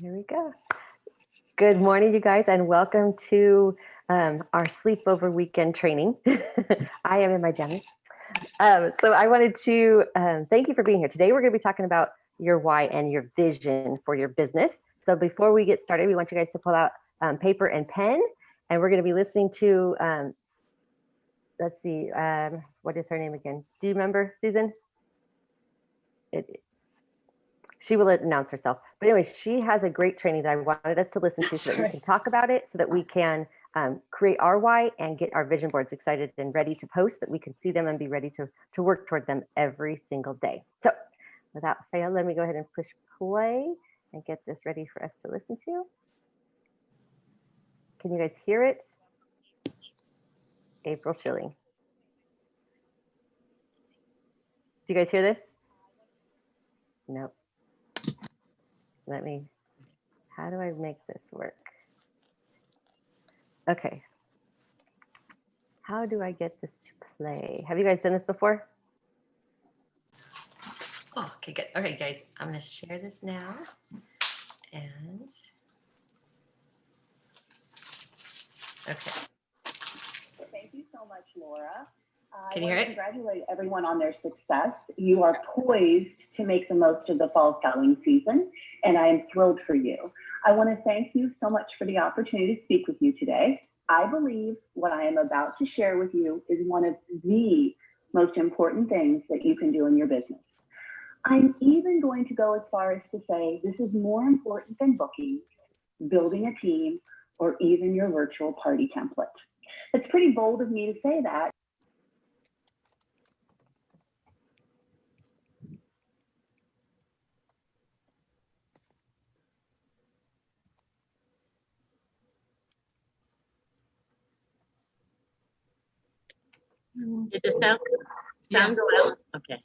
Here we go. Good morning, you guys, and welcome to our sleepover weekend training. I am in my jammies. So I wanted to thank you for being here. Today, we're going to be talking about your why and your vision for your business. So before we get started, we want you guys to pull out paper and pen, and we're going to be listening to, let's see, what is her name again? Do you remember, Susan? She will announce herself. But anyway, she has a great training that I wanted us to listen to so that we can talk about it, so that we can create our why and get our vision boards excited and ready to post, that we can see them and be ready to work toward them every single day. So without fail, let me go ahead and push play and get this ready for us to listen to. Can you guys hear it? April Schilling. Do you guys hear this? Nope. How do I make this work? Okay. How do I get this to play? Have you guys done this before? Oh, okay, good. Okay, guys, I'm going to share this now. And, okay. Thank you so much, Laura. Can you hear it? Congratulate everyone on their success. You are poised to make the most of the fall selling season, and I am thrilled for you. I want to thank you so much for the opportunity to speak with you today. I believe what I am about to share with you is one of the most important things that you can do in your business. I'm even going to go as far as to say this is more important than booking, building a team, or even your virtual party template. It's pretty bold of me to say that. Did the sound go out? Okay.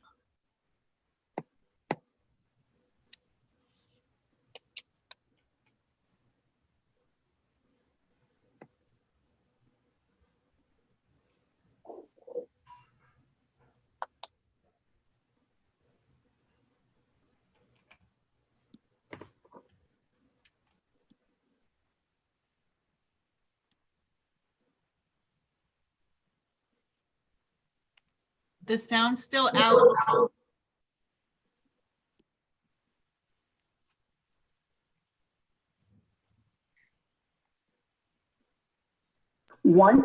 The sound's still out. Once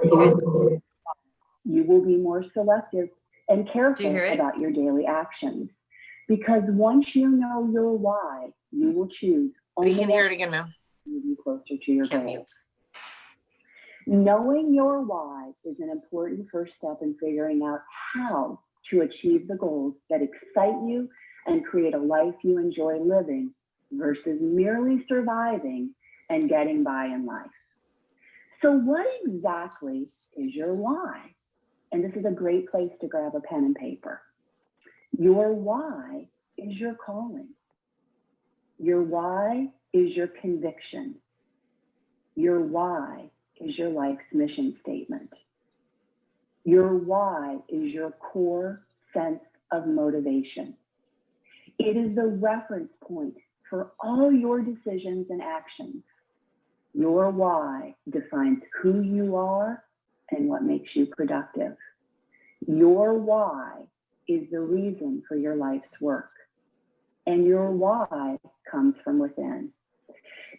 you will be more selective and careful about your daily actions. Because once you know your why, you will choose. We can hear it again now. Move you closer to your goals. Knowing your why is an important first step in figuring out how to achieve the goals that excite you and create a life you enjoy living versus merely surviving and getting by in life. So what exactly is your why? And this is a great place to grab a pen and paper. Your why is your calling. Your why is your conviction. Your why is your life's mission statement. Your why is your core sense of motivation. It is the reference point for all your decisions and actions. Your why defines who you are and what makes you productive. Your why is the reason for your life's work. And your why comes from within.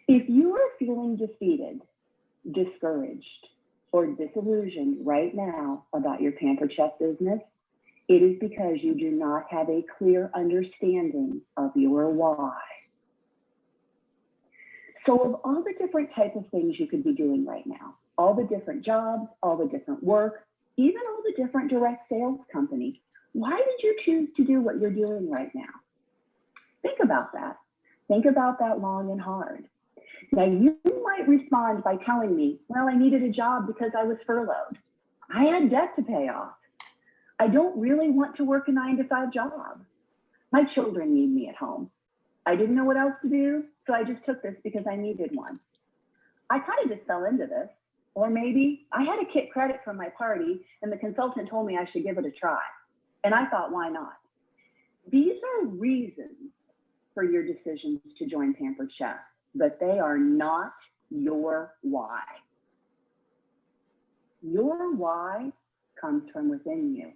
If you are feeling defeated, discouraged, or disillusioned right now about your Pampered Chef business, it is because you do not have a clear understanding of your why. So of all the different types of things you could be doing right now, all the different jobs, all the different work, even all the different direct sales companies, why did you choose to do what you're doing right now? Think about that. Think about that long and hard. Now, you might respond by telling me, well, I needed a job because I was furloughed. I had debt to pay off. I don't really want to work a 9-to-5 job. My children need me at home. I didn't know what else to do, so I just took this because I needed one. I kind of just fell into this. Or maybe I had a kit credit from my party and the consultant told me I should give it a try. And I thought, why not? These are reasons for your decisions to join Pampered Chef. but they are not your why. Your why comes from within you.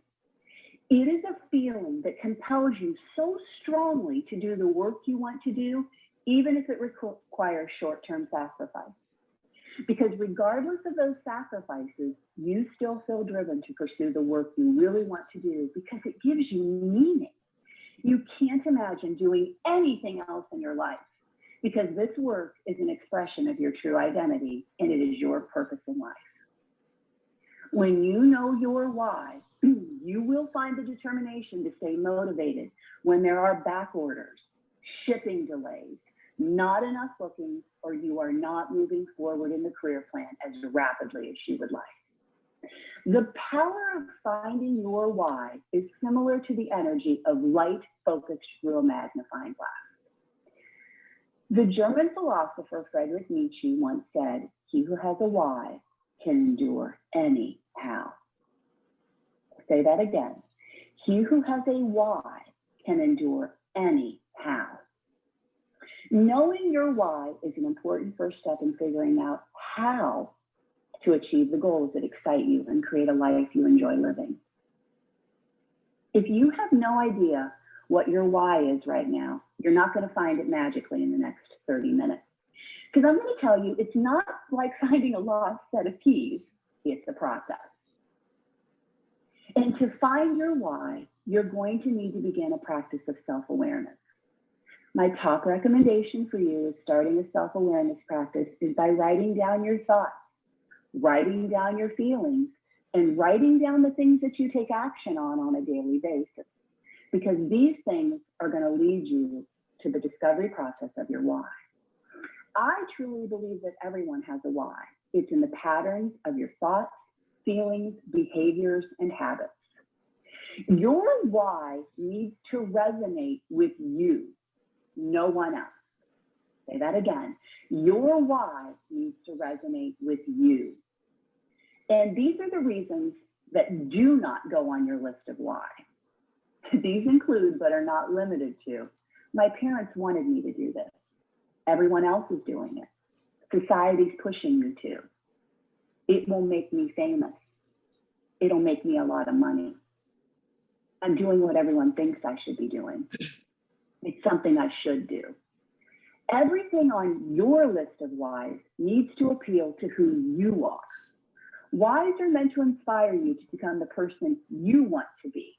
It is a feeling that compels you so strongly to do the work you want to do, even if it requires short-term sacrifice. Because regardless of those sacrifices, you still feel driven to pursue the work you really want to do because it gives you meaning. You can't imagine doing anything else in your life because this work is an expression of your true identity and it is your purpose in life. When you know your why, you will find the determination to stay motivated when there are back orders, shipping delays, not enough bookings, or you are not moving forward in the career plan as rapidly as you would like. The power of finding your why is similar to the energy of light focused through a magnifying glass. The German philosopher Friedrich Nietzsche once said, "He who has a why can endure any how." Say that again. He who has a why can endure any how. Knowing your why is an important first step in figuring out how to achieve the goals that excite you and create a life you enjoy living. If you have no idea what your why is right now, you're not going to find it magically in the next 30 minutes. Because I'm going to tell you, it's not like finding a lost set of keys, it's a process. And to find your why, you're going to need to begin a practice of self-awareness. My top recommendation for you is starting a self-awareness practice is by writing down your thoughts, writing down your feelings, and writing down the things that you take action on a daily basis. Because these things are going to lead you to the discovery process of your why. I truly believe that everyone has a why. It's in the patterns of your thoughts, feelings, behaviors, and habits. Your why needs to resonate with you, no one else. Say that again. Your why needs to resonate with you. And these are the reasons that do not go on your list of why. These include, but are not limited to, my parents wanted me to do this. Everyone else is doing it. Society's pushing me to. It will make me famous. It'll make me a lot of money. I'm doing what everyone thinks I should be doing. It's something I should do. Everything on your list of whys needs to appeal to who you are. Whys are meant to inspire you to become the person you want to be,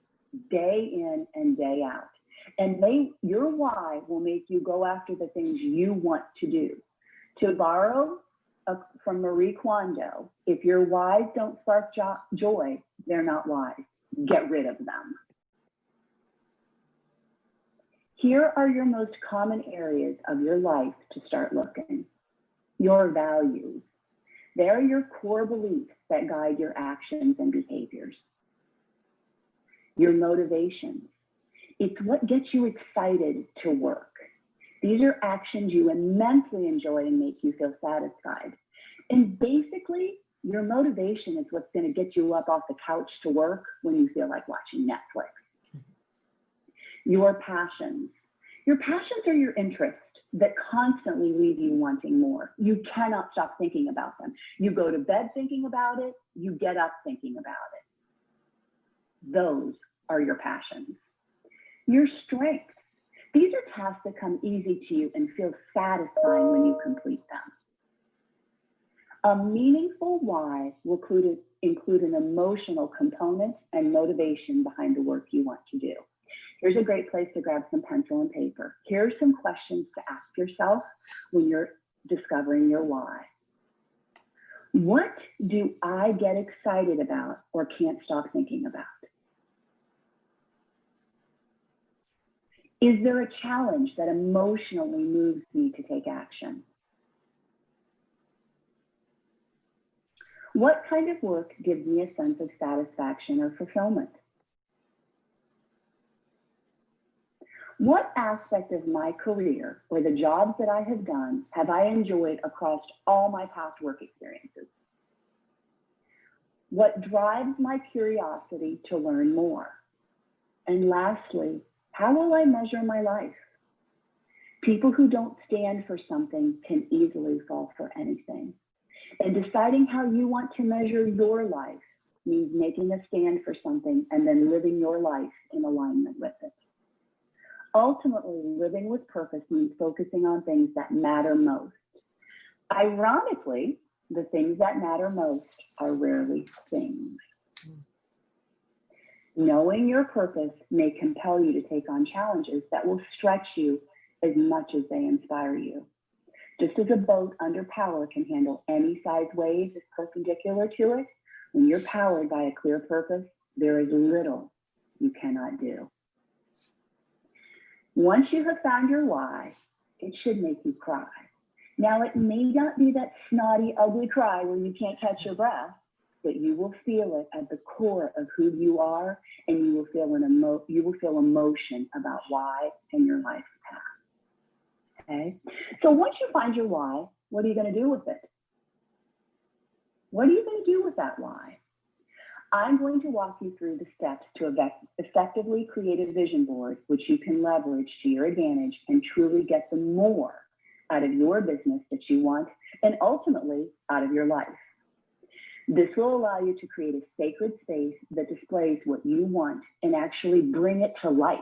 day in and day out. And your why will make you go after the things you want to do. To borrow from Marie Kondo, if your whys don't spark joy, they're not whys. Get rid of them. Here are your most common areas of your life to start looking. Your values. They're your core beliefs that guide your actions and behaviors. Your motivations. It's what gets you excited to work. These are actions you immensely enjoy and make you feel satisfied. And basically, your motivation is what's going to get you up off the couch to work when you feel like watching Netflix. Your passions. Your passions are your interests that constantly leave you wanting more. You cannot stop thinking about them. You go to bed thinking about it. You get up thinking about it. Those are your passions. Your strengths. These are tasks that come easy to you and feel satisfying when you complete them. A meaningful why will include an emotional component and motivation behind the work you want to do. Here's a great place to grab some pencil and paper. Here are some questions to ask yourself when you're discovering your why. What do I get excited about or can't stop thinking about? Is there a challenge that emotionally moves me to take action? What kind of work gives me a sense of satisfaction or fulfillment? What aspect of my career or the jobs that I have done have I enjoyed across all my past work experiences? What drives my curiosity to learn more? And lastly, how will I measure my life? People who don't stand for something can easily fall for anything. And deciding how you want to measure your life means making a stand for something and then living your life in alignment with it. Ultimately, living with purpose means focusing on things that matter most. Ironically, the things that matter most are rarely things. Knowing your purpose may compel you to take on challenges that will stretch you as much as they inspire you. Just as a boat under power can handle any size waves as perpendicular to it, when you're powered by a clear purpose, there is little you cannot do. Once you have found your why, it should make you cry. Now, it may not be that snotty, ugly cry where you can't catch your breath, but you will feel it at the core of who you are, and you will feel emotion about why and your life path. Okay? So once you find your why, what are you going to do with it? What are you going to do with that why? I'm going to walk you through the steps to effectively create a vision board, which you can leverage to your advantage and truly get the more out of your business that you want, and ultimately out of your life. This will allow you to create a sacred space that displays what you want and actually bring it to life.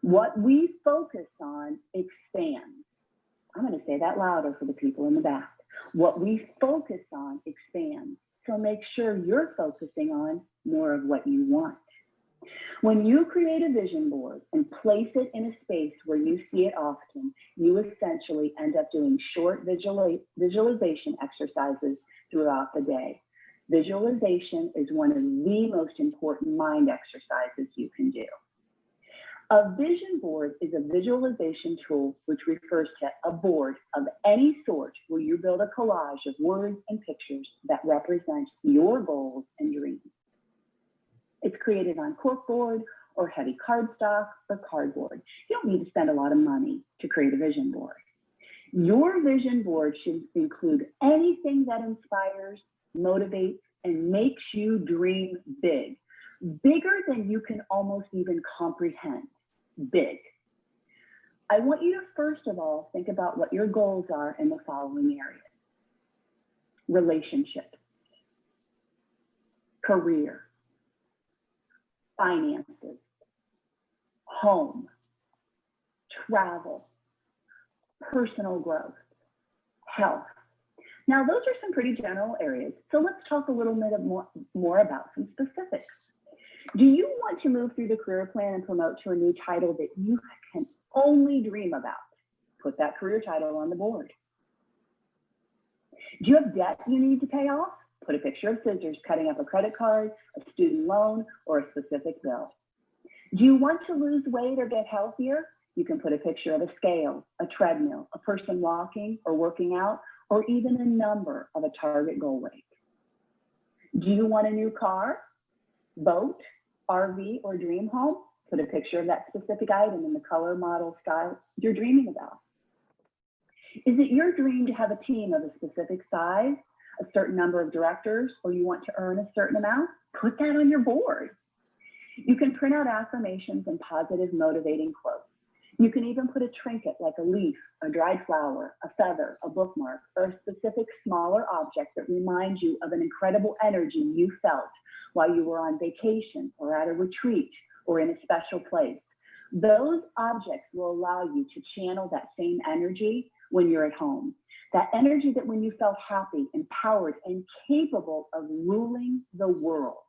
What we focus on expands. I'm going to say that louder for the people in the back. What we focus on expands. So make sure you're focusing on more of what you want. When you create a vision board and place it in a space where you see it often, you essentially end up doing short visualization exercises throughout the day. Visualization is one of the most important mind exercises you can do. A vision board is a visualization tool which refers to a board of any sort where you build a collage of words and pictures that represent your goals and dreams. It's created on corkboard or heavy cardstock or cardboard. You don't need to spend a lot of money to create a vision board. Your vision board should include anything that inspires, motivates, and makes you dream big. Bigger than you can almost even comprehend. Big. I want you to first of all think about what your goals are in the following areas. Relationships, career, finances, home, travel, personal growth, health. Now, those are some pretty general areas. So let's talk a little bit more about some specifics. Do you want to move through the career plan and promote to a new title that you can only dream about? Put that career title on the board. Do you have debt you need to pay off? Put a picture of scissors cutting up a credit card, a student loan, or a specific bill. Do you want to lose weight or get healthier? You can put a picture of a scale, a treadmill, a person walking or working out, or even a number of a target goal weight. Do you want a new car, boat, RV, or dream home? Put a picture of that specific item in the color, model, style you're dreaming about. Is it your dream to have a team of a specific size, a certain number of directors, or you want to earn a certain amount? Put that on your board. You can print out affirmations and positive, motivating quotes. You can even put a trinket like a leaf, a dried flower, a feather, a bookmark, or a specific smaller object that reminds you of an incredible energy you felt while you were on vacation or at a retreat or in a special place. Those objects will allow you to channel that same energy when you're at home. That energy that when you felt happy, empowered, and capable of ruling the world.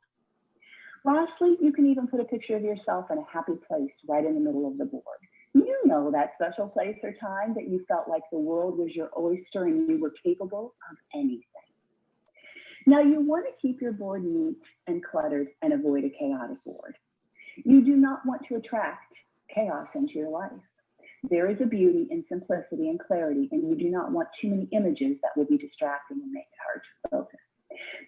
Lastly, you can even put a picture of yourself in a happy place right in the middle of the board. You know that special place or time that you felt like the world was your oyster and you were capable of anything. Now, you want to keep your board neat and cluttered and avoid a chaotic board. You do not want to attract chaos into your life. There is a beauty in simplicity and clarity, and you do not want too many images that will be distracting and make it hard to focus.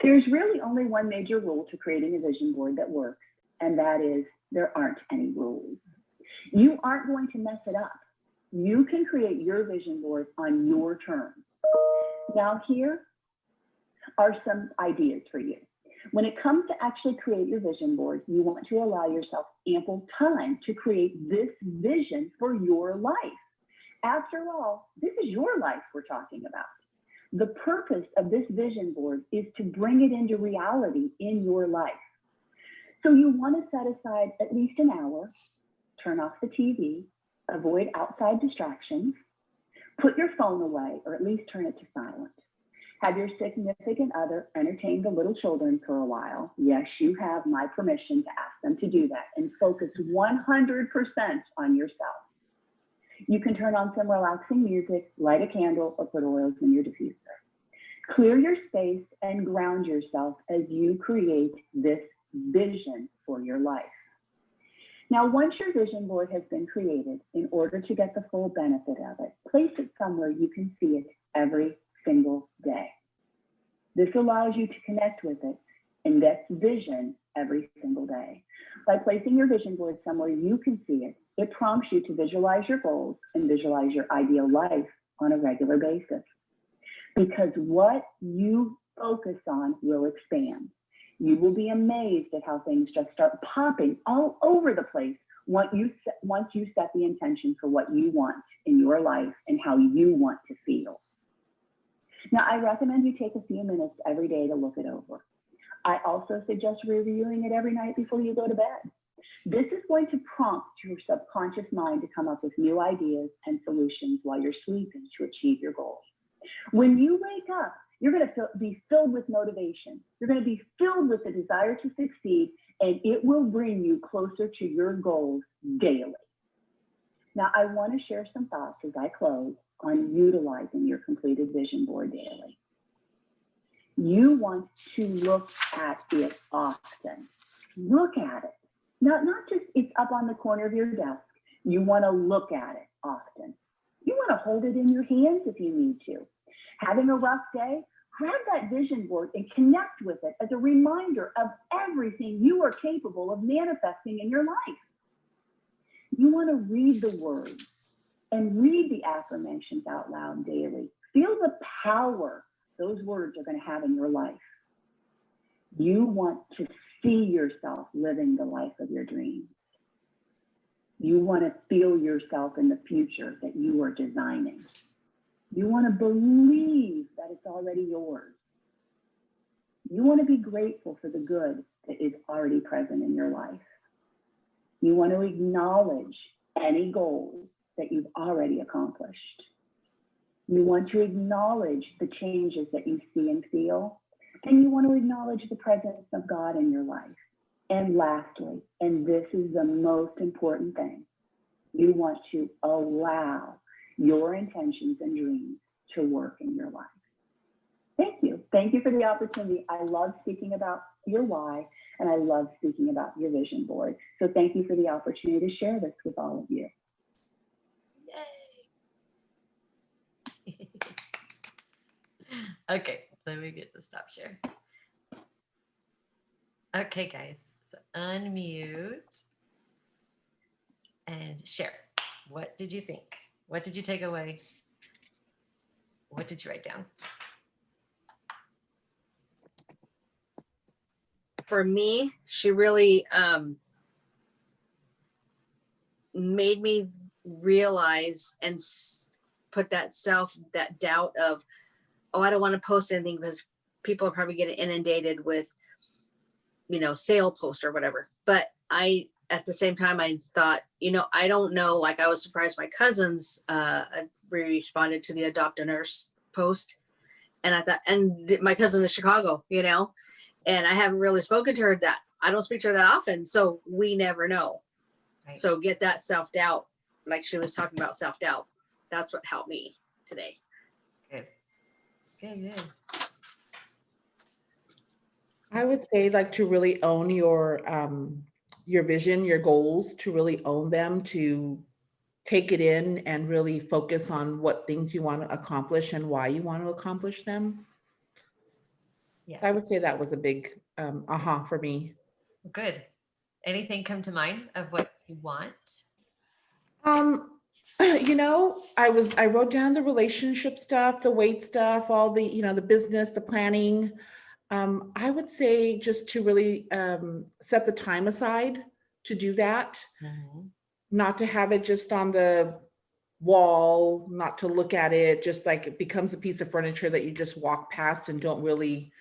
There's really only one major rule to creating a vision board that works, and that is there aren't any rules. You aren't going to mess it up. You can create your vision board on your terms. Now, here are some ideas for you. When it comes to actually create your vision board, you want to allow yourself ample time to create this vision for your life. After all, this is your life we're talking about. The purpose of this vision board is to bring it into reality in your life. So you want to set aside at least an hour, turn off the TV, avoid outside distractions, put your phone away, or at least turn it to silent. Have your significant other entertain the little children for a while. Yes, you have my permission to ask them to do that, and focus 100% on yourself. You can turn on some relaxing music, light a candle, or put oils in your diffuser. Clear your space and ground yourself as you create this vision for your life. Now, once your vision board has been created, in order to get the full benefit of it, place it somewhere you can see it every single day. This allows you to connect with it and that vision every single day. By placing your vision board somewhere you can see it, it prompts you to visualize your goals and visualize your ideal life on a regular basis. Because what you focus on will expand. You will be amazed at how things just start popping all over the place once you set the intention for what you want in your life and how you want to feel. Now, I recommend you take a few minutes every day to look it over. I also suggest reviewing it every night before you go to bed. This is going to prompt your subconscious mind to come up with new ideas and solutions while you're sleeping to achieve your goals. When you wake up, you're going to be filled with motivation. You're going to be filled with the desire to succeed, and it will bring you closer to your goals daily. Now, I want to share some thoughts as I close on utilizing your completed vision board daily. You want to look at it often. Look at it. Not just it's up on the corner of your desk. You want to look at it often. You want to hold it in your hands if you need to. Having a rough day, grab that vision board and connect with it as a reminder of everything you are capable of manifesting in your life. You want to read the words and read the affirmations out loud daily. Feel the power those words are going to have in your life. You want to see yourself living the life of your dreams. You want to feel yourself in the future that you are designing. You want to believe that it's already yours. You want to be grateful for the good that is already present in your life. You want to acknowledge any goals that you've already accomplished. You want to acknowledge the changes that you see and feel. And you want to acknowledge the presence of God in your life. And lastly, and this is the most important thing, you want to allow your intentions and dreams to work in your life. Thank you. Thank you for the opportunity. I love speaking about your why, and I love speaking about your vision board. So thank you for the opportunity to share this with all of you. Yay. Okay, let me get the stop share. Okay, guys, so unmute and share. What did you think? What did you take away? What did you write down? For me, she really made me realize and put that doubt of, oh, I don't want to post anything because people are probably getting inundated with, sale post or whatever. But at the same time, I thought, I don't know, like I was surprised my cousins responded to the Adopt a Nurse post. And I thought, and my cousin is Chicago, and I haven't really spoken to her I don't speak to her that often. So we never know. Right. So get that self-doubt, like she was talking about self-doubt. That's what helped me today. Good. Good. I would say like to really own your vision, your goals, to really own them, to take it in and really focus on what things you want to accomplish and why you want to accomplish them. Yeah. So I would say that was a big aha for me. Good. Anything come to mind of what you want? I wrote down the relationship stuff, the weight stuff, all the, the business, the planning. I would say just to really set the time aside to do that, Mm-hmm. not to have it just on the wall, not to look at it, just like it becomes a piece of furniture that you just walk past and don't really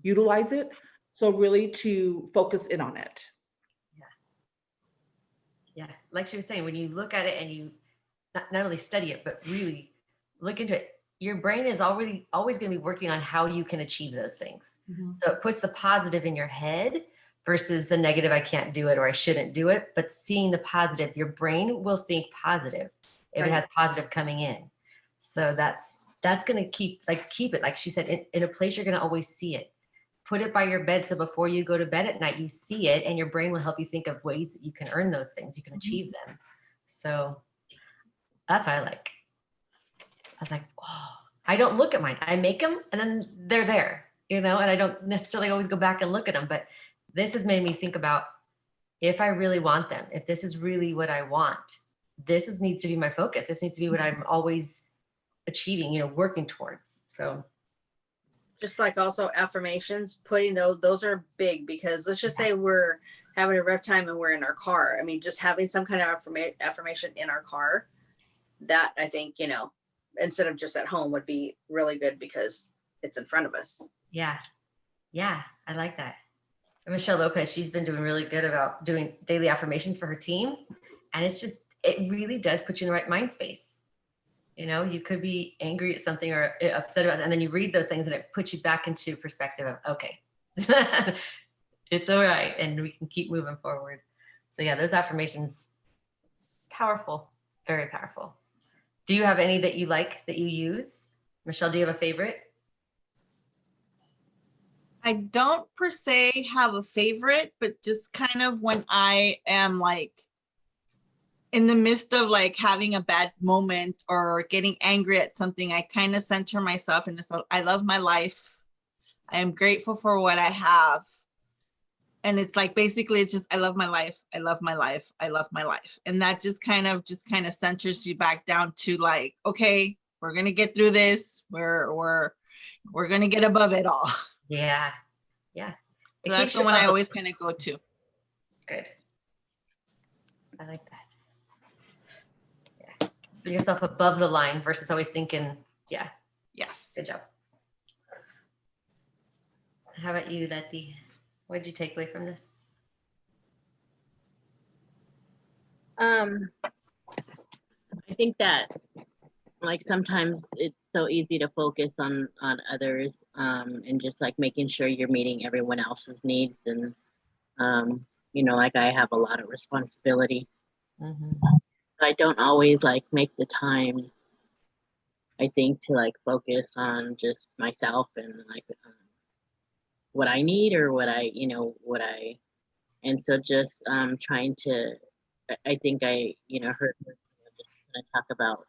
utilize it. So really to focus in on it. Yeah, like she was saying, when you look at it and you not only study it, but really look into it, your brain is already always going to be working on how you can achieve those things. So it puts the positive in your head versus the negative, I can't do it or I shouldn't do it. But seeing the positive, your brain will think positive if it Right. has positive coming in. So that's going to keep it, like she said, in a place you're going to always see it. Put it by your bed so before you go to bed at night, you see it and your brain will help you think of ways that you can earn those things, you can achieve them. So that's what I like. I was like, oh, I don't look at mine. I make them and then they're there, and I don't necessarily always go back and look at them. But this has made me think about if I really want them, if this is really what I want, needs to be my focus. This needs to be what I'm always achieving, working towards. So Just like also affirmations, putting those are big, because let's just say we're having a rough time and we're in our car. I mean, just having some kind of affirmation in our car, that I think, instead of just at home, would be really good because it's in front of us. yeah, I like that. And Michelle Lopez, she's been doing really good about doing daily affirmations for her team. And it really does put you in the right mind space. You could be angry at something or upset about it, and then you read those things and it puts you back into perspective of, okay, it's all right. And we can keep moving forward. So yeah, those affirmations, powerful, very powerful. Do you have any that you like that you use? Michelle, do you have a favorite? I don't per se have a favorite, but just kind of when I am like in the midst of like having a bad moment or getting angry at something, I kind of center myself and I love my life. I am grateful for what I have. And it's like, basically it's just, I love my life. I love my life. I love my life. And that just kind of centers you back down to like, okay, we're going to get through this. We're going to get above it all. Yeah. So that's the one I always kind of go to. Good. I like that. Yeah. Put yourself above the line versus always thinking, yeah. Yes. Good job. How about you, Letty? What did you take away from this? I think that like sometimes it's so easy to focus on others and just like making sure you're meeting everyone else's needs, and like I have a lot of responsibility. I don't always like make the time, I think, to like focus on just myself and like what I need or and so just trying to, I think I heard her just kind of talk about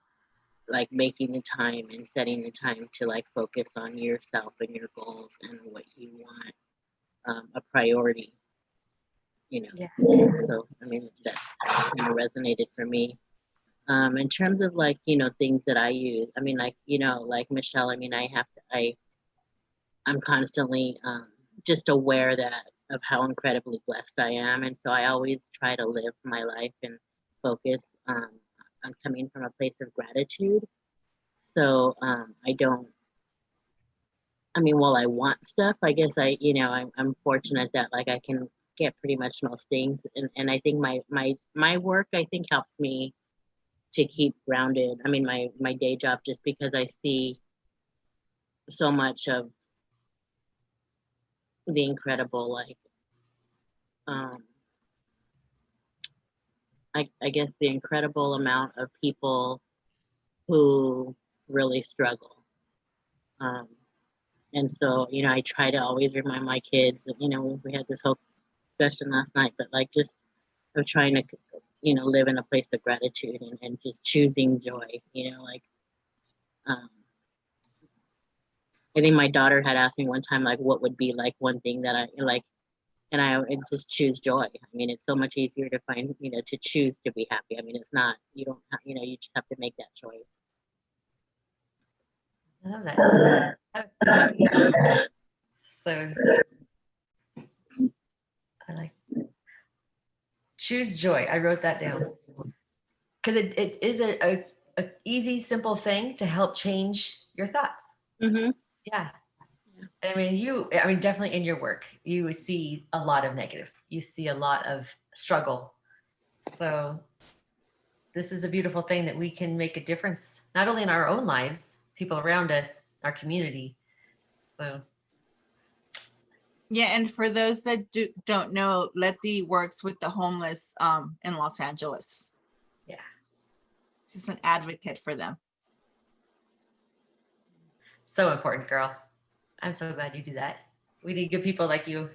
like making the time and setting the time to like focus on yourself and your goals and what you want a priority, Yeah. So I mean that kind of resonated for me. In terms of like things that I use, I mean like like Michelle, I mean I'm constantly just aware of how incredibly blessed I am, and so I always try to live my life and focus on coming from a place of gratitude. So while I want stuff, I guess I'm fortunate that like I can get pretty much most things, and I think my work I think helps me to keep grounded. I mean my day job, just because I see so much of the incredible like I guess the incredible amount of people who really struggle. And so, I try to always remind my kids that, we had this whole discussion last night, but like just of trying to, live in a place of gratitude and just choosing joy, I think my daughter had asked me one time, like, what would be like one thing that I like, and it's just choose joy. I mean, it's so much easier to find, to choose to be happy. I mean, it's not, you don't, you just have to make that choice. I love that. So I like choose joy. I wrote that down. because it is a easy, simple thing to help change your thoughts. Mm-hmm. Yeah. I mean, definitely in your work, you see a lot of negative. You see a lot of struggle. So this is a beautiful thing that we can make a difference, not only in our own lives, people around us, our community. So Yeah, and for those that don't know, Letty works with the homeless in Los Angeles. yeah, She's an advocate for them. so important, girl. I'm so glad you do that. We need good people like you.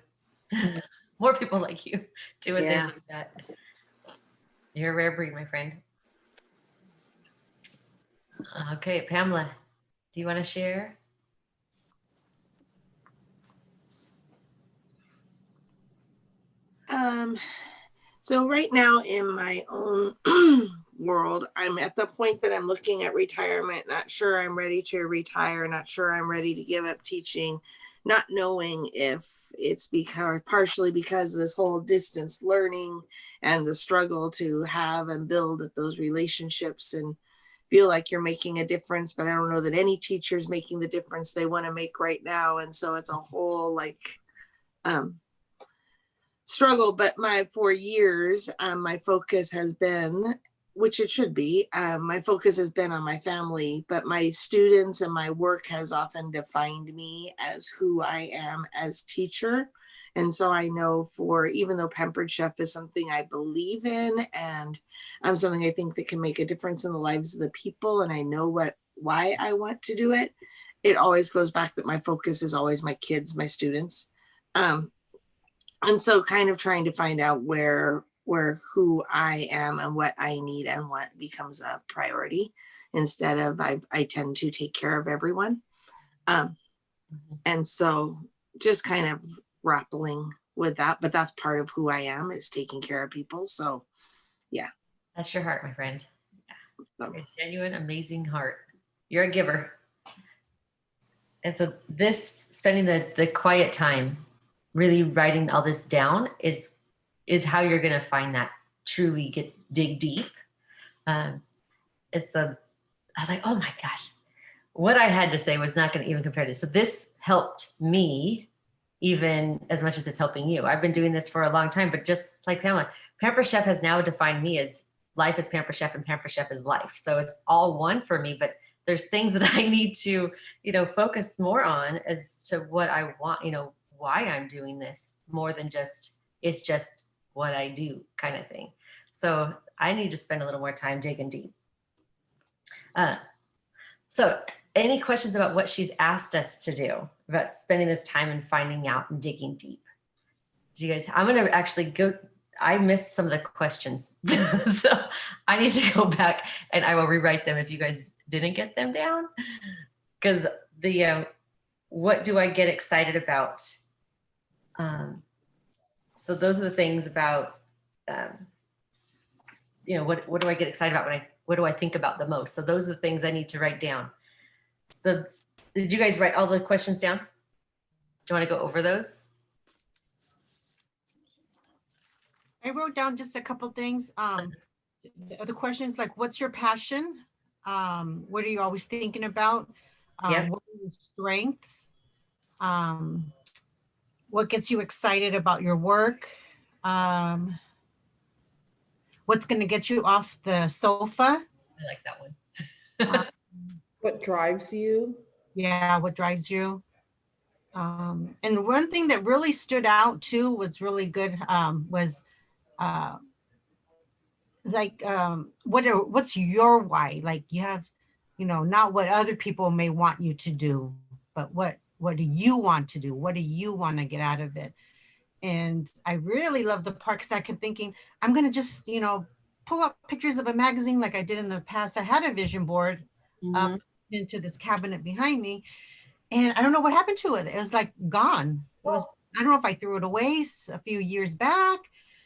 More people like you doing Yeah. things like that. You're a rare breed, my friend. Okay, Pamela, do you want to share? So right now in my own world, I'm at the point that I'm looking at retirement, not sure I'm ready to retire, not sure I'm ready to give up teaching, not knowing if it's because partially because this whole distance learning and the struggle to have and build those relationships and feel like you're making a difference, but I don't know that any teacher is making the difference they want to make right now. And so it's a whole struggle. But for years, my focus has been, which it should be, my focus has been on my family, but my students and my work has often defined me as who I am as teacher. And so I know even though Pampered Chef is something I believe in and something I think that can make a difference in the lives of the people, and I know why I want to do it, it always goes back that my focus is always my kids, my students. And so kind of trying to find out where who I am and what I need and what becomes a priority instead of I tend to take care of everyone. And so just kind of grappling with that, but that's part of who I am, is taking care of people. So yeah. That's your heart, my friend. So. You're a genuine, amazing heart. You're a giver. And so spending the quiet time, really writing all this down is how you're going to find that truly dig deep. I was like, oh my gosh, what I had to say was not going to even compare to this. So this helped me even as much as it's helping you. I've been doing this for a long time, but just like Pamela, Pamper Chef has now defined me as life is Pamper Chef and Pamper Chef is life. So it's all one for me, but there's things that I need to, focus more on as to what I want, why I'm doing this more than it's just what I do kind of thing. So I need to spend a little more time digging deep. So any questions about what she's asked us to do, about spending this time and finding out and digging deep? Do you guys, I'm going to actually go, I missed some of the questions. So I need to go back and I will rewrite them if you guys didn't get them down. Because what do I get excited about? So those are the things about, what do I get excited about what do I think about the most? So those are the things I need to write down. So did you guys write all the questions down? Do you want to go over those? I wrote down just a couple things. The questions like, what's your passion? What are you always thinking about? Yep. What are your strengths? What gets you excited about your work? What's going to get you off the sofa? I like that one. What drives you? Yeah, what drives you? And one thing that really stood out too was really good was what's your why? Like you have, not what other people may want you to do, but what do you want to do? What do you want to get out of it? And I really love the part because I kept thinking, I'm going to just, pull up pictures of a magazine like I did in the past. I had a vision board up into this cabinet behind me. And I don't know what happened to it. It was like gone. I don't know if I threw it away a few years back.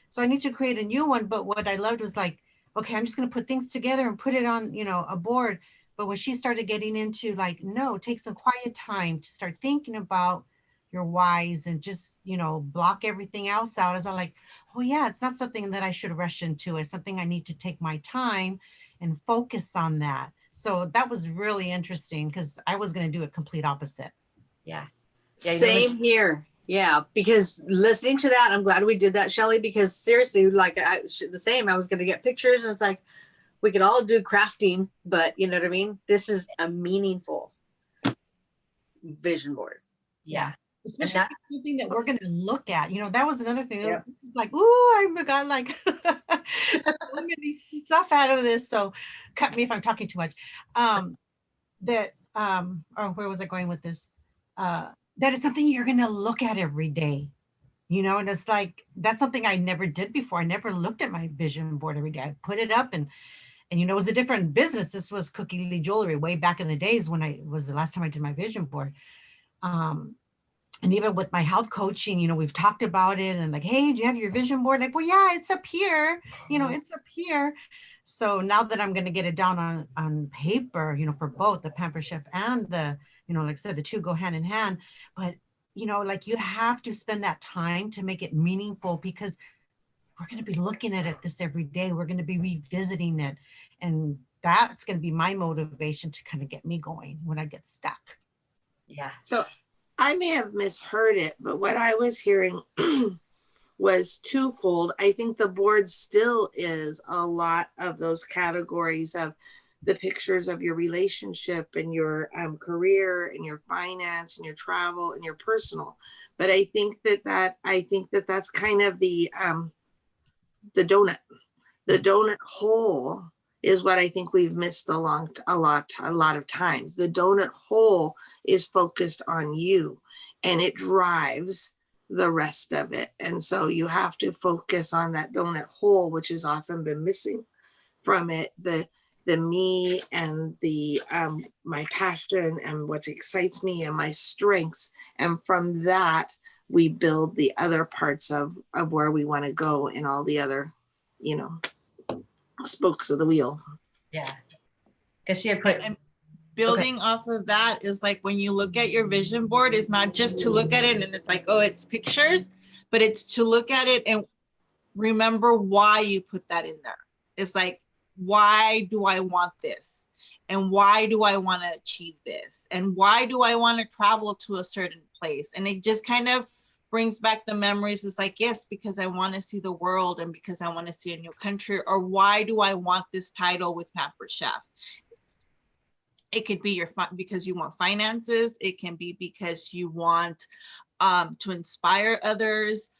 So I need to create a new one. But what I loved was like, okay, I'm just going to put things together and put it on, a board. But when she started getting into like, no, take some quiet time to start thinking about your whys and just, block everything else out. As I'm like, oh yeah, it's not something that I should rush into. It's something I need to take my time and focus on that. So that was really interesting because I was going to do a complete opposite. Yeah. Same here. Yeah, because listening to that, I'm glad we did that, Shelley, because seriously, like the same, I was going to get pictures and it's like, we could all do crafting, but you know what I mean? This is a meaningful vision board. Yeah. Especially something that we're going to look at. That was another thing. Yep. Like, ooh, I got like so many stuff out of this. So cut me if I'm talking too much. Or where was I going with this? That is something you're going to look at every day. And it's like, that's something I never did before. I never looked at my vision board every day. I put it up and it was a different business. This was Cookie Lee Jewelry way back in the days when was the last time I did my vision board. And even with my health coaching, we've talked about it and like, hey, do you have your vision board? Like, well, yeah, it's up here, it's up here. So now that I'm going to get it down on paper, for both the Pampered Chef and the, like I said, the two go hand in hand. But, like you have to spend that time to make it meaningful because we're going to be looking at this every day. We're going to be revisiting it. And that's going to be my motivation to kind of get me going when I get stuck. Yeah. So I may have misheard it, but what I was hearing was twofold. I think the board still is a lot of those categories of the pictures of your relationship and your career and your finance and your travel and your personal. But I think that's kind of the donut. The donut hole is what I think we've missed a lot of times. The donut hole is focused on you and it drives the rest of it. And so you have to focus on that donut hole, which has often been missing from it, the me and the my passion and what excites me and my strengths. And from that, we build the other parts of where we want to go in all the other, spokes of the wheel. Yeah. Because she had put. And building off of that is like when you look at your vision board, it's not just to look at it and it's like, oh, it's pictures, but it's to look at it and remember why you put that in there. It's like, why do I want this? And why do I want to achieve this? And why do I want to travel to a certain place? And it just kind of brings back the memories. It's like, yes, because I want to see the world and because I want to see a new country. Or why do I want this title with Pampered Chef? It could be because you want finances. It can be because you want to inspire others.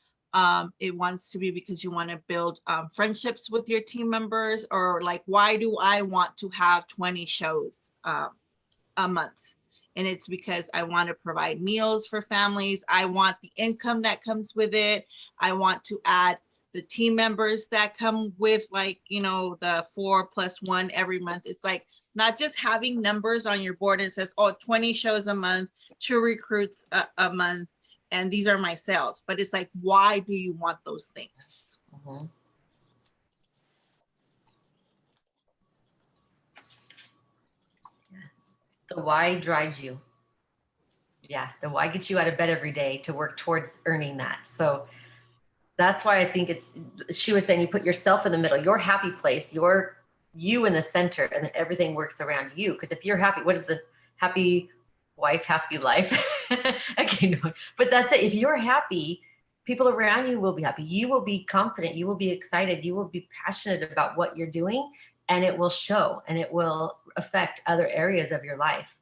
It wants to be because you want to build friendships with your team members, or like, why do I want to have 20 shows a month? And it's because I want to provide meals for families. I want the income that comes with it. I want to add the team members that come with, like, the 4+1 every month. It's like not just having numbers on your board and it says, oh, 20 shows a month, 2 recruits a month, and these are my sales. But it's like, why do you want those things? Mm-hmm. The why drives you. Yeah, the why gets you out of bed every day to work towards earning that. So that's why I think she was saying, you put yourself in the middle, your happy place, you in the center, and then everything works around you. Because if you're happy, what is the happy wife, happy life? Okay, no, but that's it. If you're happy, people around you will be happy. You will be confident. You will be excited. You will be passionate about what you're doing, and it will show, and it will affect other areas of your life.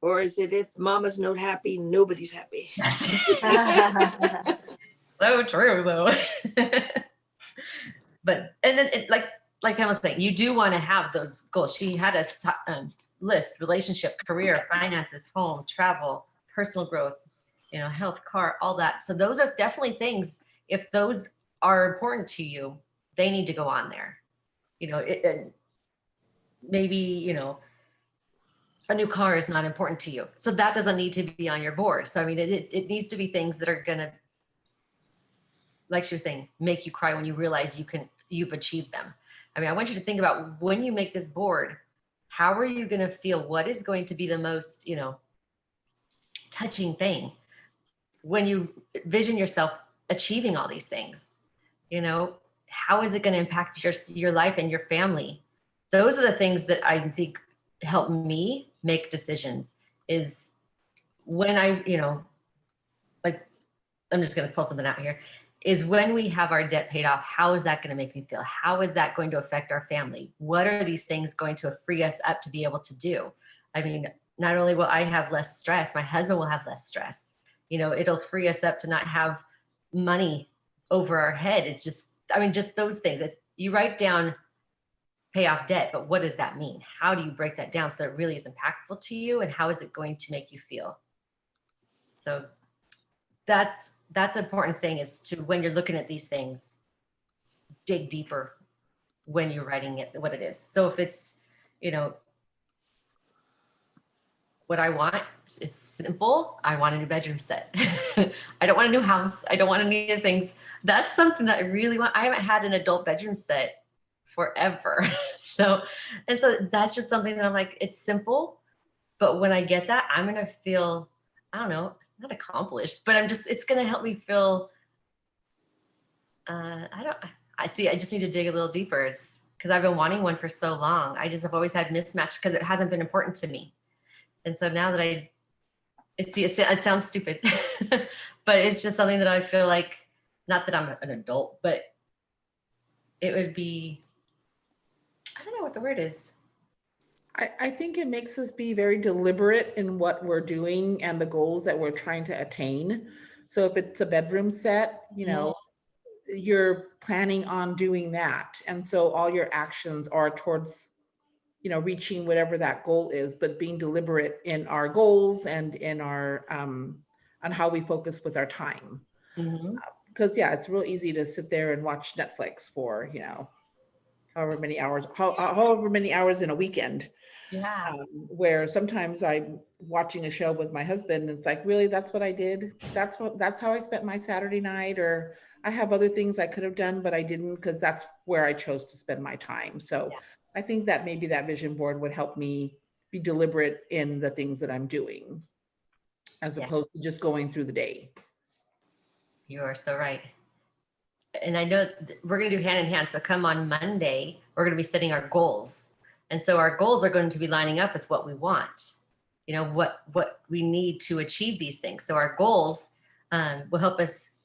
Or is it, if mama's not happy, nobody's happy? So true, though. But, and then like I was saying, you do want to have those goals. She had us list relationship, career, finances, home, travel, personal growth, health, car, all that. So those are definitely things, if those are important to you, they need to go on there. Maybe, a new car is not important to you. So that doesn't need to be on your board. So, I mean, it needs to be things that are going to, like she was saying, make you cry when you realize you've achieved them. I mean, I want you to think about, when you make this board, how are you going to feel? What is going to be the most, touching thing. When you vision yourself achieving all these things, you know, how is it going to impact your life and your family? Those are the things that I think help me make decisions, is when I, you know, like, I'm just going to pull something out here, is when we have our debt paid off, how is that going to make me feel? How is that going to affect our family? What are these things going to free us up to be able to do? I mean, not only will I have less stress, my husband will have less stress. You know, it'll free us up to not have money over our head. It's just, I mean, just those things. You write down pay off debt, but what does that mean? How do you break that down so that it really is impactful to you, and how is it going to make you feel? So that's an important thing, is to, when you're looking at these things, dig deeper when you're writing it, what it is. So if it's, you know, what I want is simple. I want a new bedroom set. I don't want a new house. I don't want any of the things. That's something that I really want. I haven't had an adult bedroom set forever. So that's just something that I'm like, it's simple, but when I get that, I'm going to feel, I don't know, not accomplished, but it's going to help me feel, I just need to dig a little deeper. It's because I've been wanting one for so long. I just have always had mismatch because it hasn't been important to me. And so now that it sounds stupid, but it's just something that I feel like, not that I'm an adult, but it would be, I don't know what the word is. I think it makes us be very deliberate in what we're doing and the goals that we're trying to attain. So if it's a bedroom set, you know, you're planning on doing that. And so all your actions are towards, you know, reaching whatever that goal is, but being deliberate in our goals and in our, on how we focus with our time. Because yeah, it's real easy to sit there and watch Netflix for, you know, however many hours in a weekend. Yeah. Where sometimes I'm watching a show with my husband and it's like, really, that's what I did? That's how I spent my Saturday night? Or I have other things I could have done, but I didn't, because that's where I chose to spend my time. So yeah. I think that maybe that vision board would help me be deliberate in the things that I'm doing, as opposed to just going through the day. You are so right. And I know we're going to do hand in hand. So come on Monday, we're going to be setting our goals. And so our goals are going to be lining up with what we want, you know, what we need to achieve these things. So our goals will help us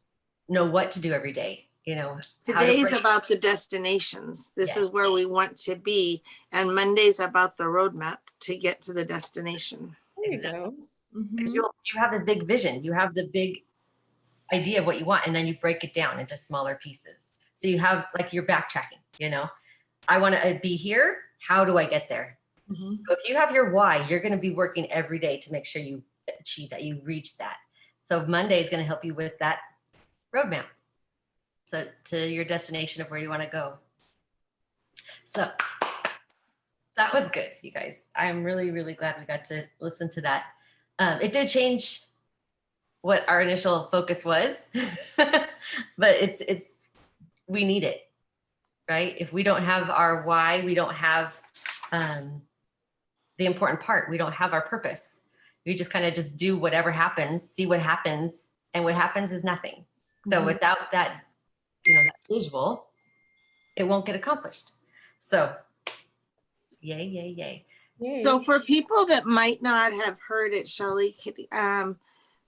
know what to do every day. You know, today's about the destinations. This is where we want to be. And Monday's about the roadmap to get to the destination. There you go. Mm-hmm. You have this big vision. You have the big idea of what you want, and then you break it down into smaller pieces. So you have, like, you're backtracking, you know, I want to be here. How do I get there? So if you have your why, you're going to be working every day to make sure you achieve that, you reach that. So Monday is going to help you with that roadmap, so to your destination of where you want to go. So that was good, you guys. I'm really, really glad we got to listen to that. It did change what our initial focus was, but we need it. Right? If we don't have our why, we don't have the important part. We don't have our purpose. We just kind of just do whatever happens, see what happens, and what happens is nothing. So without that, you know, that visual, it won't get accomplished. So yay, yay, yay. Yay. So for people that might not have heard it, Shelley,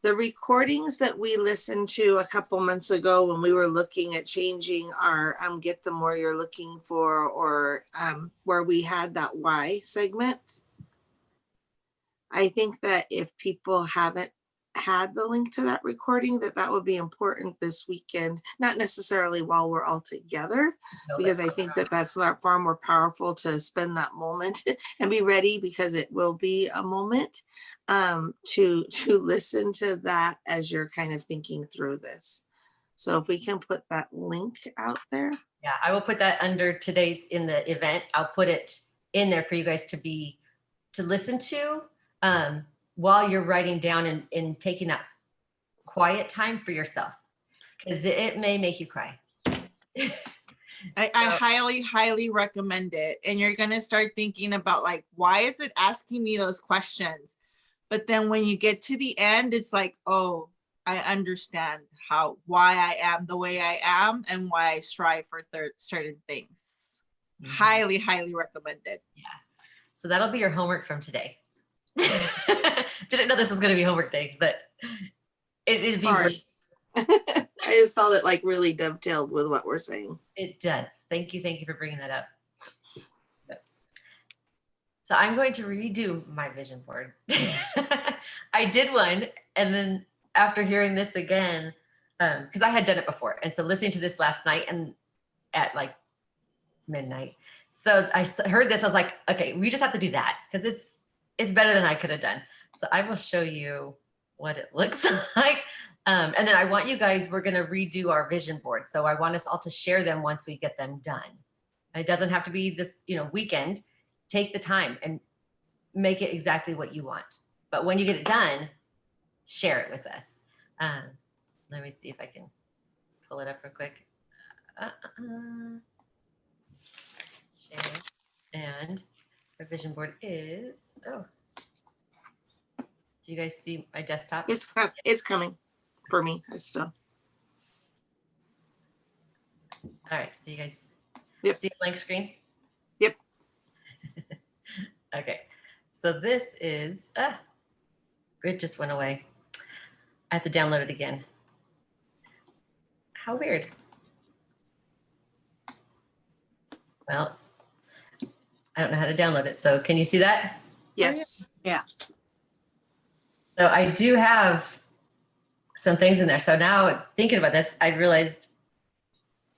the recordings that we listened to a couple months ago when we were looking at changing our get them where you're looking for, or where we had that why segment. I think that if people haven't had the link to that recording, that would be important this weekend, not necessarily while we're all together, because I think that's far more powerful to spend that moment and be ready, because it will be a moment to listen to that as you're kind of thinking through this. So if we can put that link out there. Yeah, I will put that under today's in the event. I'll put it in there for you guys to listen to while you're writing down and taking that quiet time for yourself, because it may make you cry. I highly, highly recommend it. And you're going to start thinking about, like, why is it asking me those questions? But then when you get to the end, it's like, oh, I understand why I am the way I am and why I strive for certain things. Mhm. Highly, highly recommended. Yeah. So that'll be your homework from today. Didn't know this was going to be homework day, but it is. Sorry. I just felt it like really dovetailed with what we're saying. It does. Thank you. Thank you for bringing that up. So I'm going to redo my vision board. I did one, and then after hearing this again, because I had done it before, and so listening to this last night and at like midnight, so I heard this. I was like, okay, we just have to do that because it's better than I could have done. So I will show you what it looks like, and then I want you guys. We're going to redo our vision board, so I want us all to share them once we get them done. It doesn't have to be this, weekend. Take the time and make it exactly what you want. But when you get it done, share it with us. Let me see if I can pull it up real quick. Share. And our vision board is, do you guys see my desktop? It's coming for me. I still. All right, so you guys Yep. see a blank screen? Yep. Okay, so this is, it just went away. I have to download it again. How weird. Well, I don't know how to download it. So can you see that? Yes. Yeah. So I do have some things in there. So now thinking about this, I realized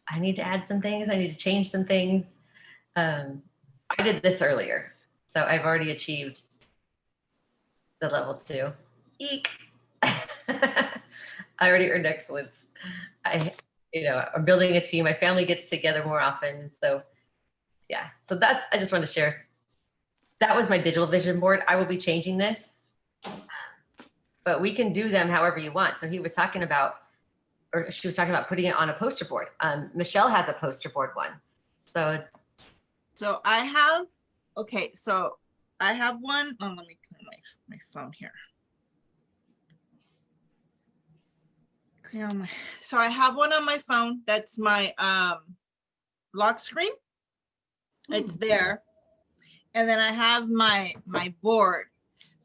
I need to add some things. I need to change some things. I did this earlier. So I've already achieved the level 2. Eek. I already earned excellence. I'm building a team. My family gets together more often. So yeah, so I just wanted to share. That was my digital vision board. I will be changing this, but we can do them however you want. So she was talking about putting it on a poster board. Michelle has a poster board one. So I have, so I have one. Oh, let me clear my phone here. So I have one on my phone. That's my lock screen. It's there. And then I have my board.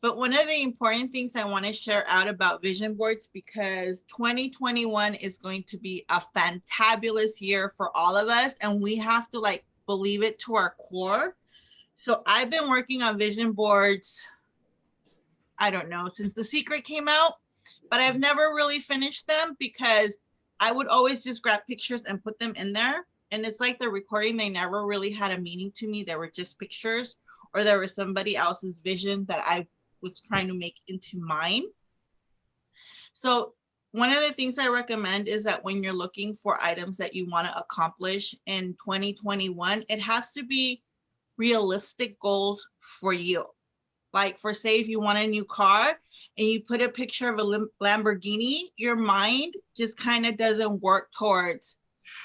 But one of the important things I want to share out about vision boards, because 2021 is going to be a fantabulous year for all of us. And we have to believe it to our core. So I've been working on vision boards, I don't know, since The Secret came out, but I've never really finished them because I would always just grab pictures and put them in there. And it's like the recording, they never really had a meaning to me. They were just pictures, or there was somebody else's vision that I was trying to make into mine. So one of the things I recommend is that when you're looking for items that you want to accomplish in 2021, it has to be realistic goals for you. Like for say, if you want a new car and you put a picture of a Lamborghini, your mind just kind of doesn't work towards,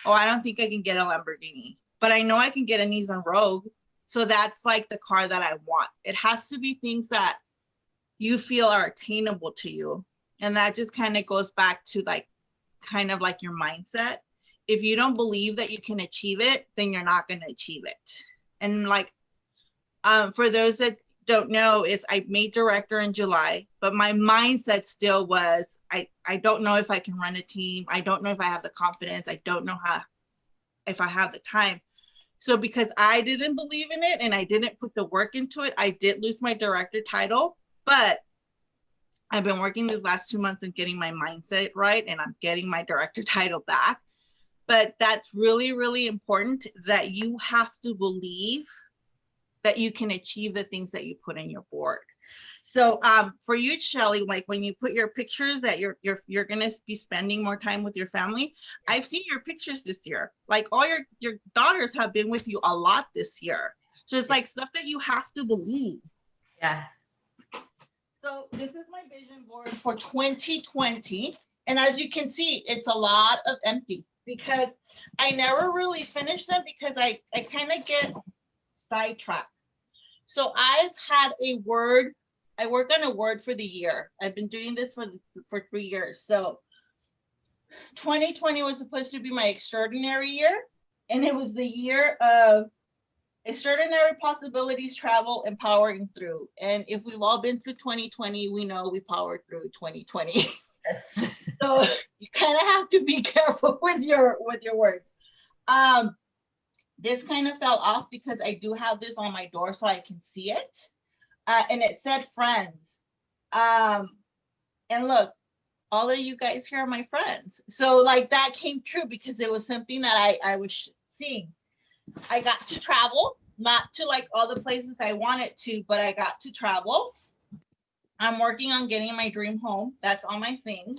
oh, I don't think I can get a Lamborghini, but I know I can get a Nissan Rogue. So that's like the car that I want. It has to be things that you feel are attainable to you. And that just kind of goes back to kind of like your mindset. If you don't believe that you can achieve it, then you're not going to achieve it. And for those that don't know, is I made director in July, but my mindset still was, I don't know if I can run a team. I don't know if I have the confidence. I don't know if I have the time. So because I didn't believe in it and I didn't put the work into it, I did lose my director title, but I've been working these last 2 months and getting my mindset right, and I'm getting my director title back. But that's really, really important, that you have to believe that you can achieve the things that you put in your board. So for you, Shelly, when you put your pictures that you're gonna be spending more time with your family, I've seen your pictures this year. All your daughters have been with you a lot this year. So it's stuff that you have to believe. yeah. So this is my vision board for 2020. And as you can see, it's a lot of empty because I never really finished them because I kind of get sidetracked. So I've had a word I work on a word for the year. I've been doing this for 3 years. So 2020 was supposed to be my extraordinary year, and it was the year of extraordinary possibilities, travel, and powering through. And if we've all been through 2020, we know we powered through 2020. Yes. So you kind of have to be careful with your words. This kind of fell off because I do have this on my door so I can see it. And it said friends. And look, all of you guys here are my friends. So like that came true because it was something that I was seeing. I got to travel, not to like all the places I wanted to, but I got to travel. I'm working on getting my dream home. That's on my thing.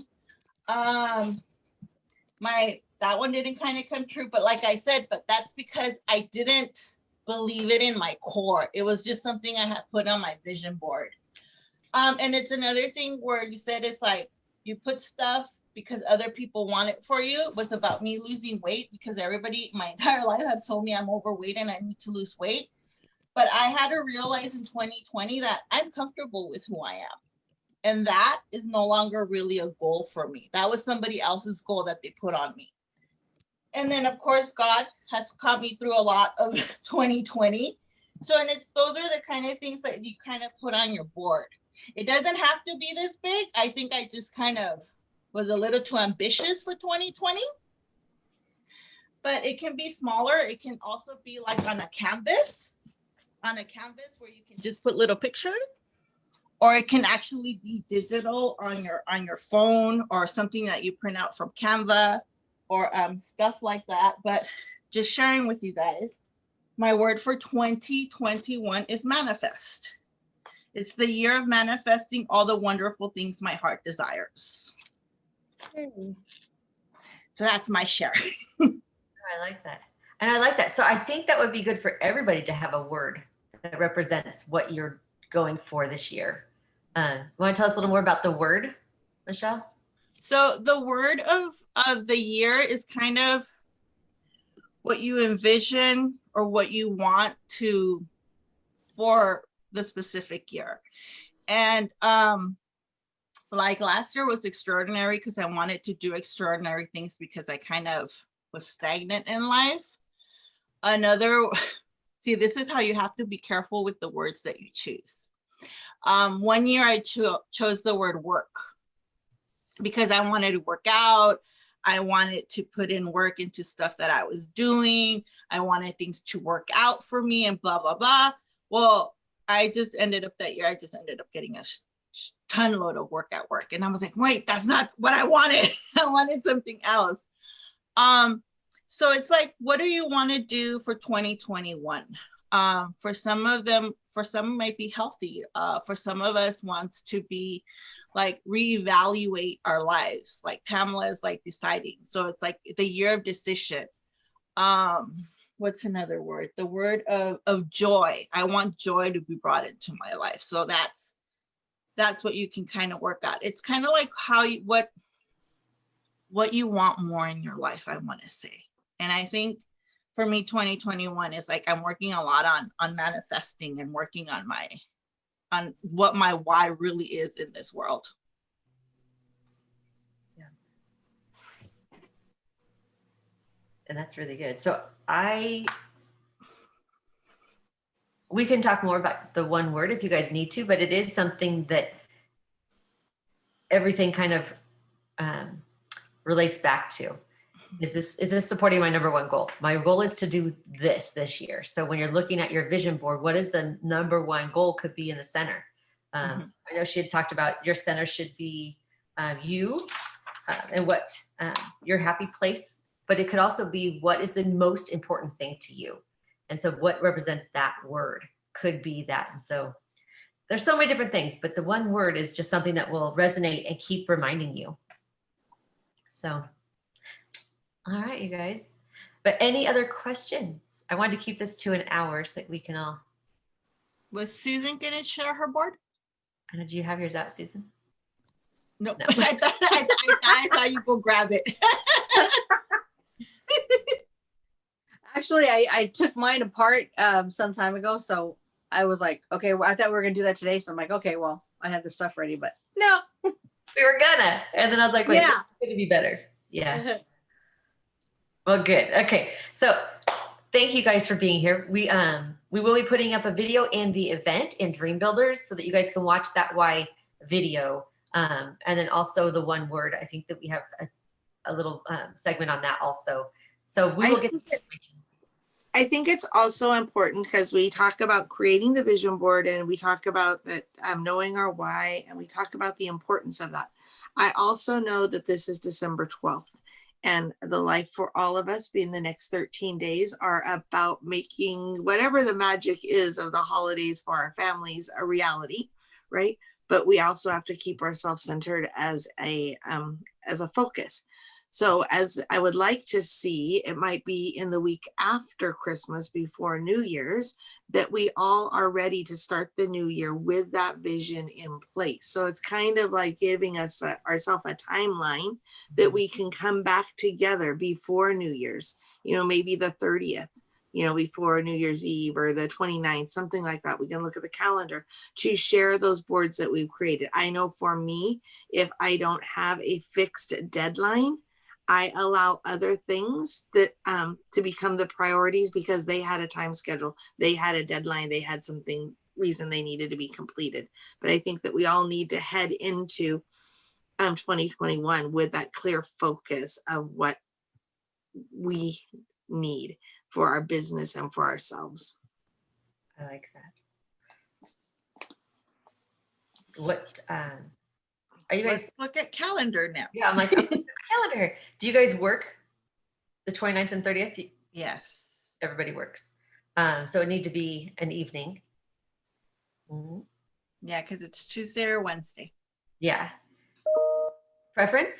That one didn't kind of come true, but like I said, but that's because I didn't believe it in my core. It was just something I had put on my vision board. And it's another thing where you said it's like you put stuff because other people want it for you. It was about me losing weight because everybody my entire life has told me I'm overweight and I need to lose weight. But I had to realize in 2020 that I'm comfortable with who I am. And that is no longer really a goal for me. That was somebody else's goal that they put on me. And then of course, God has caught me through a lot of 2020. So, and those are the kind of things that you kind of put on your board. It doesn't have to be this big. I think I just kind of was a little too ambitious for 2020. But it can be smaller. It can also be like on a canvas where you can just put little pictures, or it can actually be digital on your phone or something that you print out from Canva or stuff like that. But just sharing with you guys, my word for 2021 is manifest. It's the year of manifesting all the wonderful things my heart desires. So that's my share. I like that. And I like that. So I think that would be good for everybody to have a word that represents what you're going for this year. You want to tell us a little more about the word, Michelle? So the word of the year is kind of what you envision or what you want to for the specific year. And like last year was extraordinary because I wanted to do extraordinary things because I kind of was stagnant in life. See, this is how you have to be careful with the words that you choose. 1 year I chose the word work because I wanted to work out. I wanted to put in work into stuff that I was doing. I wanted things to work out for me and blah, blah, blah. Well, I just ended up getting a ton load of work at work. And I was like, wait, that's not what I wanted. I wanted something else. So it's like, what do you want to do for 2021? For some it might be healthy. For some of us wants to be like reevaluate our lives. Like Pamela is like deciding. So it's like the year of decision. What's another word? The word of joy. I want joy to be brought into my life. So that's what you can kind of work out. It's kind of like what you want more in your life, I want to say. And I think for me, 2021 is like, I'm working a lot on manifesting and working on what my why really is in this world. Yeah. And that's really good. So we can talk more about the one word if you guys need to, but it is something that everything kind of relates back to. Is this supporting my number one goal? My goal is to do this year. So when you're looking at your vision board, what is the number one goal could be in the center? I know she had talked about your center should be you and what your happy place, but it could also be what is the most important thing to you. And so what represents that word could be that. And so there's so many different things, but the one word is just something that will resonate and keep reminding you. So, all right, you guys. But any other questions? I wanted to keep this to an hour so that we can all. Was Susan going to share her board? Do you have yours out, Susan? No. I saw you go grab it. Actually, I took mine apart some time ago. So I was like, okay, well, I thought we were going to do that today. So I'm like, okay, well, I had the stuff ready, but no. We were gonna. And then I was like, wait, Yeah. it's gonna be better. Yeah. Well, good. Okay. So thank you guys for being here. We will be putting up a video in the event in Dream Builders so that you guys can watch that why video. And then also the one word. I think that we have a little segment on that also. So we will get the information. I think it's also important because we talk about creating the vision board and we talk about that knowing our why, and we talk about the importance of that. I also know that this is December 12th, and the Life for All of Us being the next 13 days are about making whatever the magic is of the holidays for our families a reality, right? But we also have to keep ourselves centered as a focus. So as I would like to see, it might be in the week after Christmas, before New Year's, that we all are ready to start the new year with that vision in place. So it's kind of like giving us ourselves a timeline that we can come back together before New Year's, maybe the 30th, before New Year's Eve, or the 29th, something like that. We can look at the calendar to share those boards that we've created. I know for me, if I don't have a fixed deadline, I allow other things that to become the priorities because they had a time schedule, they had a deadline, they had something reason they needed to be completed. But I think that we all need to head into 2021 with that clear focus of what we need for our business and for ourselves. I like that. What are you guys? Let's look at calendar now. Yeah, I'm like, I'm looking at the calendar. Do you guys work the 29th and 30th? Yes. Everybody works. So it need to be an evening. Mhm. Yeah, because it's Tuesday or Wednesday. Yeah. Preference?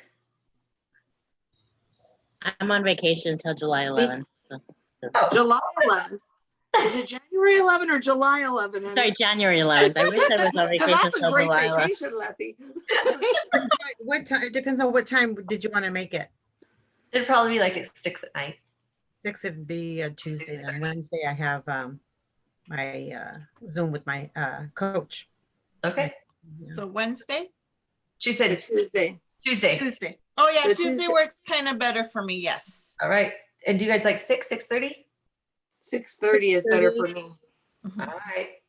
I'm on vacation until July 11th. Oh, July 11th. Is it January 11 or July 11? Sorry, January 11th. I wish I was on vacation That's a until great July 11th. vacation, Leffy. What time? It depends on what time did you want to make it. it'd probably be like at 6 at night. 6 would be a Tuesday, 6:30. and Wednesday I have my Zoom with my coach. Okay. Yeah. So Wednesday? She said It's Tuesday. Tuesday. Tuesday. Oh yeah, So Tuesday Tuesday. works kind of better for me. Yes. All right. And do you guys like 6:30? 6:30 is better for me. All right.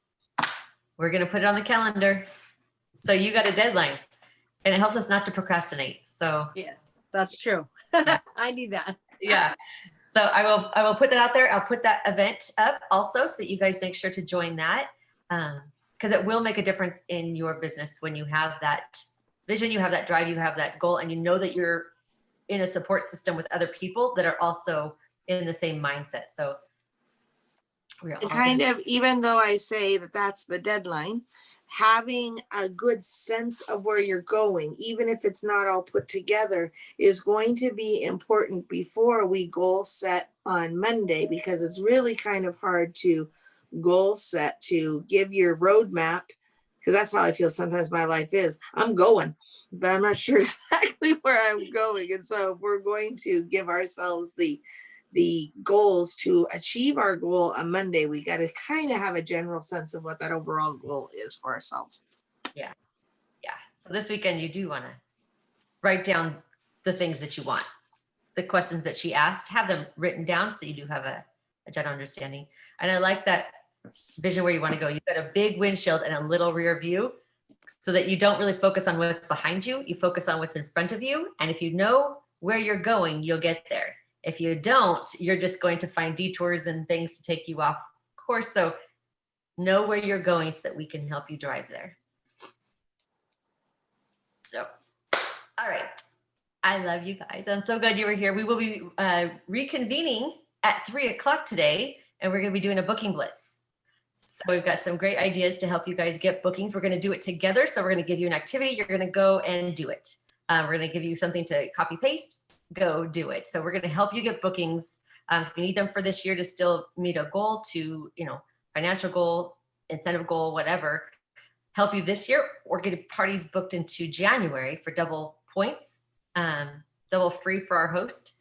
We're going to put it on the calendar. So you got a deadline, and it helps us not to procrastinate. So Yes, that's true. I need that. yeah. So I will put that out there. I'll put that event up also so that you guys make sure to join that. Because it will make a difference in your business when you have that vision, you have that drive, you have that goal, and you know that you're in a support system with other people that are also in the same mindset. So we're all Kind of, even though I say that that's the deadline, having a good sense of where you're going, even if it's not all put together, is going to be important before we goal set on Monday, because it's really kind of hard to goal set, to give your roadmap, because that's how I feel sometimes my life is. I'm going, but I'm not sure exactly where I'm going. And so if we're going to give ourselves the goals to achieve our goal on Monday, we got to kind of have a general sense of what that overall goal is for ourselves. Yeah. So this weekend you do want to write down the things that you want, the questions that she asked, have them written down so that you do have a general understanding. And I like that vision where you want to go. You've got a big windshield and a little rear view so that you don't really focus on what's behind you. You focus on what's in front of you. And if you know where you're going, you'll get there. If you don't, you're just going to find detours and things to take you off course. So know where you're going so that we can help you drive there. So, all right. I love you guys. I'm so glad you were here. We will be reconvening at 3:00 today, and we're going to be doing a booking blitz. So we've got some great ideas to help you guys get bookings. We're going to do it together. So we're going to give you an activity. You're going to go and do it. We're going to give you something to copy paste. Go do it. So we're going to help you get bookings. If you need them for this year to still meet a goal, to, financial goal, incentive goal, whatever, help you this year, or get parties booked into January for double points, double free for our host.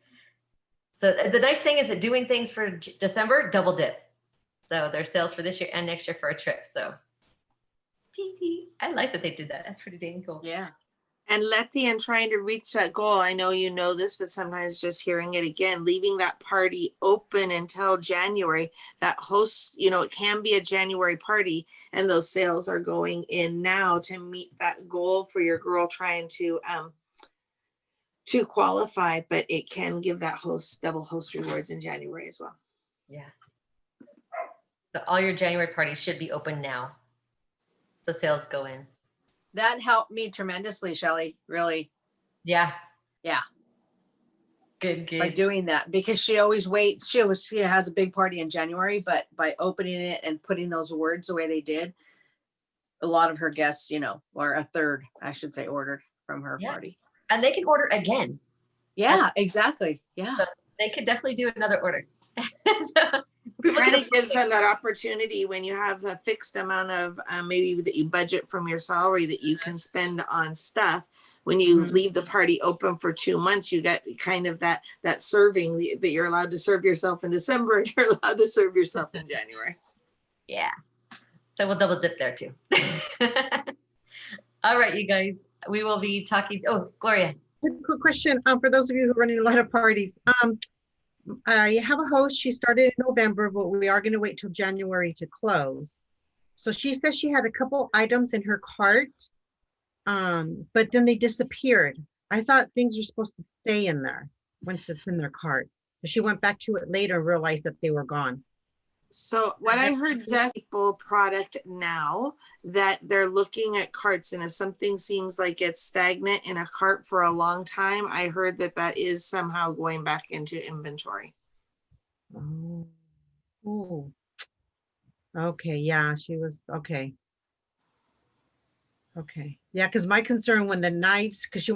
So the nice thing is that doing things for December, double dip. So there's sales for this year and next year for a trip. So GG. I like that they did that. That's pretty dang cool. Yeah. And Letty, in trying to reach that goal, I know you know this, but sometimes just hearing it again, leaving that party open until January, that host, it can be a January party, and those sales are going in now to meet that goal for your girl trying to qualify, but it can give that host double host rewards in January as well. Yeah. So all your January parties should be open now. The sales go in. That helped me tremendously, Shelley, really. Yeah. Yeah. Good. By doing that, because she always waits. She has a big party in January, but by opening it and putting those words the way they did, a lot of her guests, or a third, I should say, ordered from her party. And they can order again. Yeah, exactly. Yeah. So they could definitely do another order. It kind of gives them that opportunity when you have a fixed amount of maybe that you budget from your salary that you can spend on stuff. When you leave the party open for 2 months, you get kind of that serving that you're allowed to serve yourself in December and you're allowed to serve yourself in January. Yeah. So we'll double dip there too. All right, you guys, we will be talking. Oh, Gloria. Quick question for those of you who are running a lot of parties. You have a host. She started in November, but we are going to wait till January to close. So she says she had a couple items in her cart, but then they disappeared. I thought things were supposed to stay in there once it's in their cart. But she went back to it later and realized that they were gone. So what I heard, people product now that they're looking at carts, and if something seems like it's stagnant in a cart for a long time, I heard that is somehow going back into inventory. Oh. Okay, yeah, she was okay. Okay, yeah, because my concern when the knives, because she